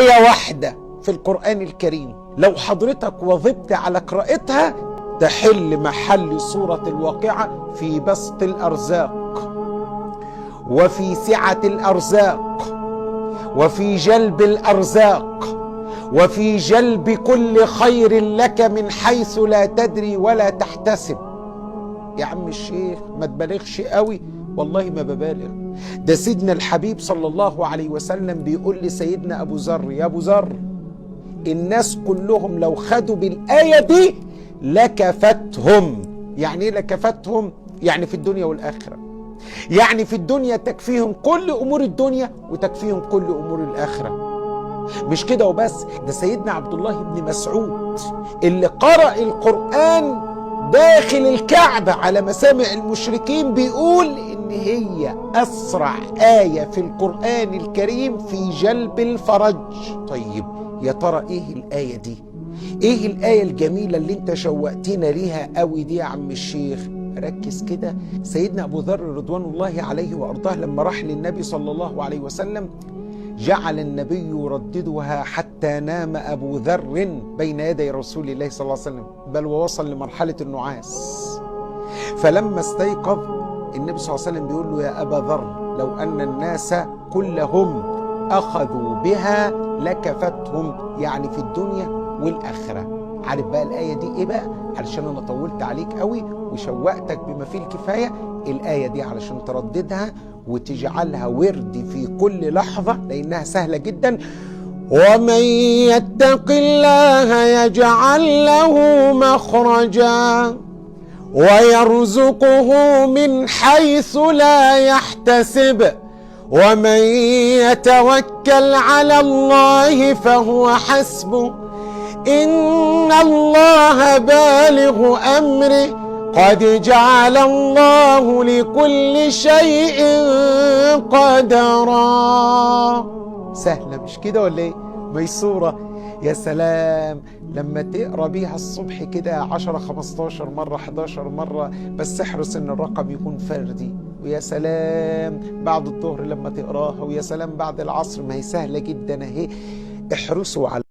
آية واحدة في القرآن الكريم لو حضرتك واظبت على قراءتها تحل محل سورة الواقعة في بسط الأرزاق وفي سعة الأرزاق وفي جلب الأرزاق وفي جلب كل خير لك من حيث لا تدري ولا تحتسب. يا عم الشيخ ما تبالغش قوي، والله ما ببالغ. ده سيدنا الحبيب صلى الله عليه وسلم بيقول لسيدنا أبو ذر: يا أبو ذر، الناس كلهم لو خدوا بالآية دي لكفتهم. يعني ايه لكفتهم؟ يعني في الدنيا والآخرة. يعني في الدنيا تكفيهم كل أمور الدنيا وتكفيهم كل أمور الآخرة. مش كده وبس، ده سيدنا عبد الله بن مسعود اللي قرأ القرآن داخل الكعبة على مسامع المشركين بيقول إن هي أسرع آية في القرآن الكريم في جلب الفرج. طيب يا ترى إيه الآية دي؟ إيه الآية الجميلة اللي أنت شوقتنا ليها قوي دي يا عم الشيخ؟ ركز كده. سيدنا أبو ذر رضوان الله عليه وأرضاه لما راح للنبي صلى الله عليه وسلم جعل النبي يرددها حتى نام أبو ذر بين يدي رسول الله صلى الله عليه وسلم، بل ووصل لمرحلة النعاس. فلما استيقظ النبي صلى الله عليه وسلم بيقول له: يا أبا ذر، لو أن الناس كلهم أخذوا بها لكفتهم، يعني في الدنيا والآخرة. عارف بقى الآية دي إيه بقى؟ علشان أنا طولت عليك قوي وشوقتك بما فيه الكفاية. الآية دي علشان ترددها وتجعلها ورد في كل لحظة لأنها سهلة جدا. ومن يتق الله يجعل له مخرجا ويرزقه من حيث لا يحتسب ومن يتوكل على الله فهو حسبه إن الله بالغ أمره قد جعل الله لكل شيء قدرا. سهلة مش كده ولا ايه؟ ميسورة. يا سلام لما تقرأ بيها الصبح كده 10 15 مرة 11 مرة، بس احرص ان الرقم يكون فردي. ويا سلام بعد الظهر لما تقراها، ويا سلام بعد العصر. ما هي سهلة جدا اهي. احرصوا على